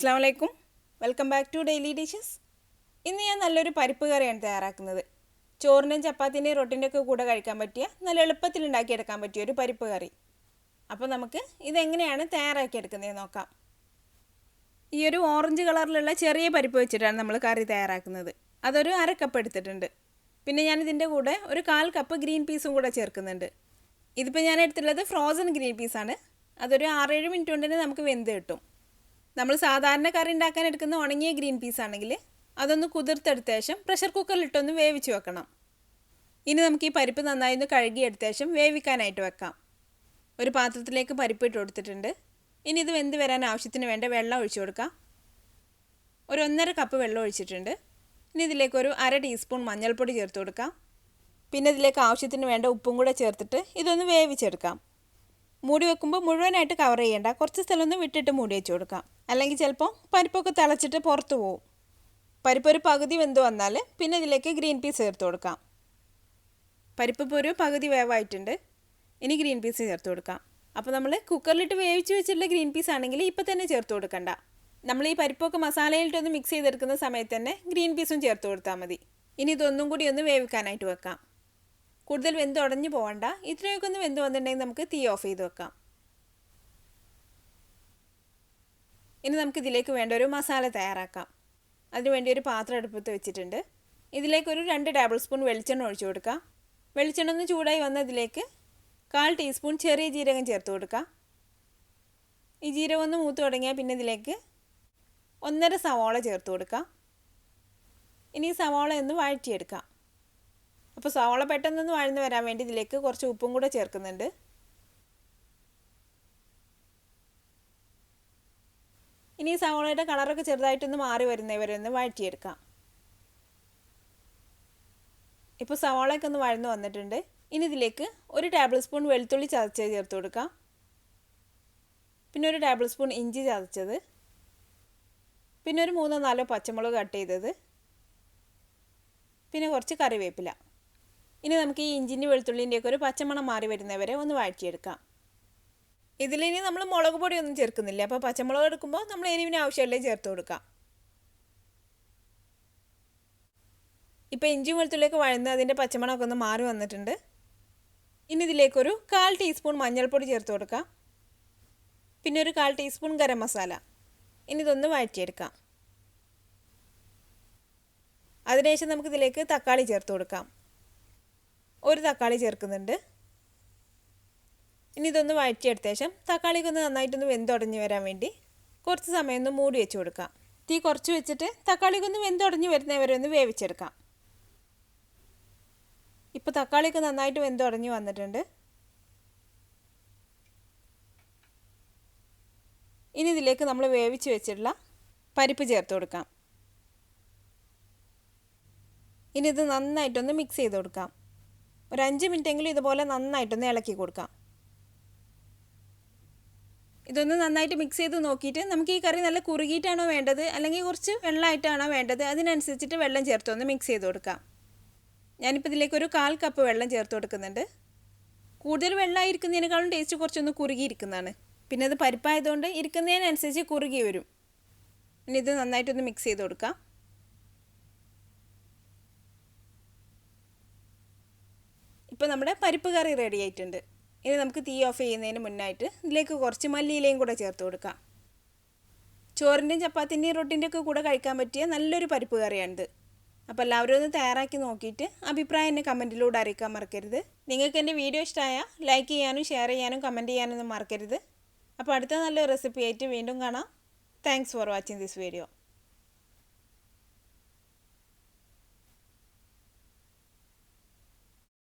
അസ്സലാമു അലൈക്കും. Welcome back to daily dishes. ഇന്ന് ഞാൻ നല്ലൊരു പരിപ്പ് കറിയാണ് തയ്യാറാക്കുന്നത്. ചോറിൻ്റെയും ചപ്പാത്തിൻ്റെയും റൊട്ടിൻ്റെയൊക്കെ കൂടെ കഴിക്കാൻ പറ്റിയ നല്ല എളുപ്പത്തിൽ ഉണ്ടാക്കിയെടുക്കാൻ പറ്റിയ ഒരു പരിപ്പ് കറി. അപ്പോൾ നമുക്ക് ഇതെങ്ങനെയാണ് തയ്യാറാക്കിയെടുക്കുന്നതെന്ന് നോക്കാം. ഈ ഒരു ഓറഞ്ച് കളറിലുള്ള ചെറിയ പരിപ്പ് വെച്ചിട്ടാണ് നമ്മൾ കറി തയ്യാറാക്കുന്നത്. അതൊരു 1/2 കപ്പ് എടുത്തിട്ടുണ്ട്. പിന്നെ ഞാനിതിൻ്റെ കൂടെ ഒരു 1/4 കപ്പ് ഗ്രീൻ പീസും കൂടെ ചേർക്കുന്നുണ്ട്. ഇതിപ്പോൾ ഞാൻ എടുത്തിട്ടുള്ളത് ഫ്രോസൺ ഗ്രീൻ പീസാണ്. അതൊരു 6-7 മിനിറ്റ് കൊണ്ട് തന്നെ നമുക്ക് വെന്ത് കിട്ടും. നമ്മൾ സാധാരണ കറി ഉണ്ടാക്കാൻ എടുക്കുന്ന ഉണങ്ങിയ ഗ്രീൻ പീസ് ആണെങ്കിൽ അതൊന്ന് കുതിർത്തെടുത്ത ശേഷം പ്രഷർ കുക്കറിലിട്ടൊന്ന് വേവിച്ച് വെക്കണം. ഇനി നമുക്ക് ഈ പരിപ്പ് നന്നായി ഒന്ന് കഴുകിയെടുത്ത ശേഷം വേവിക്കാനായിട്ട് വെക്കാം. ഒരു പാത്രത്തിലേക്ക് പരിപ്പ് ഇട്ട് കൊടുത്തിട്ടുണ്ട്. ഇനി ഇത് വെന്ത് വരാൻ ആവശ്യത്തിന് വേണ്ട വെള്ളം ഒഴിച്ചു കൊടുക്കാം. ഒരു 1.5 കപ്പ് വെള്ളം ഒഴിച്ചിട്ടുണ്ട്. ഇനി ഇതിലേക്ക് ഒരു 1/2 ടീസ്പൂൺ മഞ്ഞൾപ്പൊടി ചേർത്ത് കൊടുക്കാം. പിന്നെ ഇതിലേക്ക് ആവശ്യത്തിന് വേണ്ട ഉപ്പും കൂടെ ചേർത്തിട്ട് ഇതൊന്ന് വേവിച്ചെടുക്കാം. മൂടി വെക്കുമ്പോൾ മുഴുവനായിട്ട് കവർ ചെയ്യേണ്ട, കുറച്ച് സ്ഥലം ഒന്ന് വിട്ടിട്ട് മൂടി വെച്ച് കൊടുക്കാം. അല്ലെങ്കിൽ ചിലപ്പോൾ പരിപ്പൊക്കെ തിളച്ചിട്ട് പുറത്ത് പോകും. പരിപ്പ് ഒരു പകുതി വെന്ത് വന്നാൽ പിന്നെ ഇതിലേക്ക് ഗ്രീൻ പീസ് ചേർത്ത് കൊടുക്കാം. പരിപ്പ് ഇപ്പോൾ ഒരു പകുതി വേവായിട്ടുണ്ട്. ഇനി ഗ്രീൻ പീസ് ചേർത്ത് കൊടുക്കാം. അപ്പോൾ നമ്മൾ കുക്കറിലിട്ട് വേവിച്ച് വെച്ചിട്ടുള്ള ഗ്രീൻ പീസ് ആണെങ്കിൽ ഇപ്പോൾ തന്നെ ചേർത്ത് കൊടുക്കണ്ട. നമ്മൾ ഈ പരിപ്പൊക്കെ മസാലയിലിട്ടൊന്ന് മിക്സ് ചെയ്തെടുക്കുന്ന സമയത്ത് തന്നെ ഗ്രീൻ പീസും ചേർത്ത് കൊടുത്താൽ മതി. ഇനി ഇതൊന്നും കൂടി ഒന്ന് വേവിക്കാനായിട്ട് വെക്കാം. കൂടുതൽ വെന്ത് ഉടഞ്ഞു പോകണ്ട. ഇത്രയൊക്കെ ഒന്ന് വെന്ത് വന്നിട്ടുണ്ടെങ്കിൽ നമുക്ക് തീ ഓഫ് ചെയ്ത് വെക്കാം. ഇനി നമുക്ക് ഇതിലേക്ക് വേണ്ട ഒരു മസാല തയ്യാറാക്കാം. അതിനുവേണ്ടി ഒരു പാത്രം അടുപ്പത്ത് വെച്ചിട്ടുണ്ട്. ഇതിലേക്കൊരു 2 ടേബിൾ സ്പൂൺ വെളിച്ചെണ്ണ ഒഴിച്ചു കൊടുക്കാം. വെളിച്ചെണ്ണ ഒന്ന് ചൂടായി വന്നതിലേക്ക് 1/4 ടീസ്പൂൺ ചെറിയ ജീരകം ചേർത്ത് കൊടുക്കാം. ഈ ജീരകം ഒന്ന് മൂത്ത് തുടങ്ങിയാൽ പിന്നെ ഇതിലേക്ക് 1.5 സവാള ചേർത്ത് കൊടുക്കാം. ഇനി സവാള ഒന്ന് വഴറ്റിയെടുക്കാം. അപ്പോൾ സവാള പെട്ടെന്നൊന്ന് വഴന്ന് വരാൻ വേണ്ടി ഇതിലേക്ക് കുറച്ച് ഉപ്പും കൂടെ ചേർക്കുന്നുണ്ട്. ഇനി സവാളയുടെ കളറൊക്കെ ചെറുതായിട്ടൊന്ന് മാറി വരുന്നവരെ ഒന്ന് വഴറ്റിയെടുക്കാം. ഇപ്പോൾ സവാളയൊക്കെ ഒന്ന് വഴന്ന് വന്നിട്ടുണ്ട്. ഇനി ഇതിലേക്ക് 1 ടേബിൾ സ്പൂൺ വെളുത്തുള്ളി ചതച്ചത് ചേർത്ത് കൊടുക്കാം. പിന്നെ 1 ടേബിൾ സ്പൂൺ ഇഞ്ചി ചതച്ചത്. പിന്നെ ഒരു 3-4 പച്ചമുളക് കട്ട് ചെയ്തത്. പിന്നെ കുറച്ച് കറിവേപ്പില. ഇനി നമുക്ക് ഈ ഇഞ്ചിൻ്റെ വെളുത്തുള്ളിൻ്റെയൊക്കെ ഒരു പച്ചമണം മാറി വരുന്നവരെ ഒന്ന് വഴറ്റിയെടുക്കാം. ഇതിലിനി നമ്മൾ മുളക് പൊടിയൊന്നും ചേർക്കുന്നില്ല. അപ്പോൾ പച്ചമുളക് എടുക്കുമ്പോൾ നമ്മൾ എരിവിന് ആവശ്യമുള്ളേ ചേർത്ത് കൊടുക്കാം. ഇപ്പോൾ ഇഞ്ചി വെളുത്തുള്ളിയൊക്കെ വഴന്ന് അതിൻ്റെ പച്ചമണമൊക്കെ ഒന്ന് മാറി വന്നിട്ടുണ്ട്. ഇനി ഇതിലേക്കൊരു 1/4 ടീസ്പൂൺ മഞ്ഞൾപ്പൊടി ചേർത്ത് കൊടുക്കാം. പിന്നെ ഒരു 1/4 ടീസ്പൂൺ ഗരം മസാല. ഇനി ഇതൊന്ന് വഴറ്റിയെടുക്കാം. അതിനുശേഷം നമുക്കിതിലേക്ക് തക്കാളി ചേർത്ത് കൊടുക്കാം. 1 തക്കാളി ചേർക്കുന്നുണ്ട്. ഇനി ഇതൊന്ന് വഴറ്റിയെടുത്ത ശേഷം തക്കാളിക്കൊന്ന് നന്നായിട്ടൊന്ന് വെന്തുടഞ്ഞ് വരാൻ വേണ്ടി കുറച്ച് സമയം ഒന്ന് മൂടി വെച്ച് കൊടുക്കാം. തീ കുറച്ച് വെച്ചിട്ട് തക്കാളിക്കൊന്ന് വെന്തുടഞ്ഞ് വരുന്നവരെ ഒന്ന് വേവിച്ചെടുക്കാം. ഇപ്പോൾ തക്കാളിയൊക്കെ നന്നായിട്ട് വെന്തുടഞ്ഞ് വന്നിട്ടുണ്ട്. ഇനി ഇതിലേക്ക് നമ്മൾ വേവിച്ച് വെച്ചിട്ടുള്ള പരിപ്പ് ചേർത്ത് കൊടുക്കാം. ഇനി ഇത് നന്നായിട്ടൊന്ന് മിക്സ് ചെയ്ത് കൊടുക്കാം. ഒരു 5 മിനിറ്റെങ്കിലും ഇതുപോലെ നന്നായിട്ടൊന്ന് ഇളക്കി കൊടുക്കാം. ഇതൊന്ന് നന്നായിട്ട് മിക്സ് ചെയ്ത് നോക്കിയിട്ട് നമുക്ക് ഈ കറി നല്ല കുറുകിയിട്ടാണോ വേണ്ടത് അല്ലെങ്കിൽ കുറച്ച് വെള്ളമായിട്ടാണോ വേണ്ടത് അതിനനുസരിച്ചിട്ട് വെള്ളം ചേർത്തൊന്ന് മിക്സ് ചെയ്ത് കൊടുക്കാം. ഞാനിപ്പോൾ ഇതിലേക്ക് ഒരു 1/4 കപ്പ് വെള്ളം ചേർത്ത് കൊടുക്കുന്നുണ്ട്. കൂടുതൽ വെള്ളമായിരിക്കുന്നതിനേക്കാളും ടേസ്റ്റ് കുറച്ചൊന്ന് കുറുകിയിരിക്കുന്നതാണ്. പിന്നെ അത് പരിപ്പായതുകൊണ്ട് ഇരിക്കുന്നതിനനുസരിച്ച് കുറുകി വരും. ഇനി ഇത് നന്നായിട്ടൊന്ന് മിക്സ് ചെയ്ത് കൊടുക്കാം. ഇപ്പോൾ നമ്മുടെ പരിപ്പ് കറി റെഡി ആയിട്ടുണ്ട്. ഇനി നമുക്ക് തീ ഓഫ് ചെയ്യുന്നതിന് മുന്നായിട്ട് ഇതിലേക്ക് കുറച്ച് മല്ലിയിലയും കൂടെ ചേർത്ത് കൊടുക്കാം. ചോറിൻ്റെയും ചപ്പാത്തിൻ്റെയും റൊട്ടിൻ്റെയൊക്കെ കൂടെ കഴിക്കാൻ പറ്റിയ നല്ലൊരു പരിപ്പ് കറിയാണിത്. അപ്പോൾ എല്ലാവരും ഒന്ന് തയ്യാറാക്കി നോക്കിയിട്ട് അഭിപ്രായം എന്നെ കമൻറ്റിലൂടെ അറിയിക്കാൻ മറക്കരുത്. നിങ്ങൾക്ക് എൻ്റെ വീഡിയോ ഇഷ്ടമായാൽ ലൈക്ക് ചെയ്യാനും ഷെയർ ചെയ്യാനും കമൻറ്റ് ചെയ്യാനൊന്നും മറക്കരുത്. അപ്പോൾ അടുത്ത നല്ലൊരു റെസിപ്പി ആയിട്ട് വീണ്ടും കാണാം. Thanks for watching this video.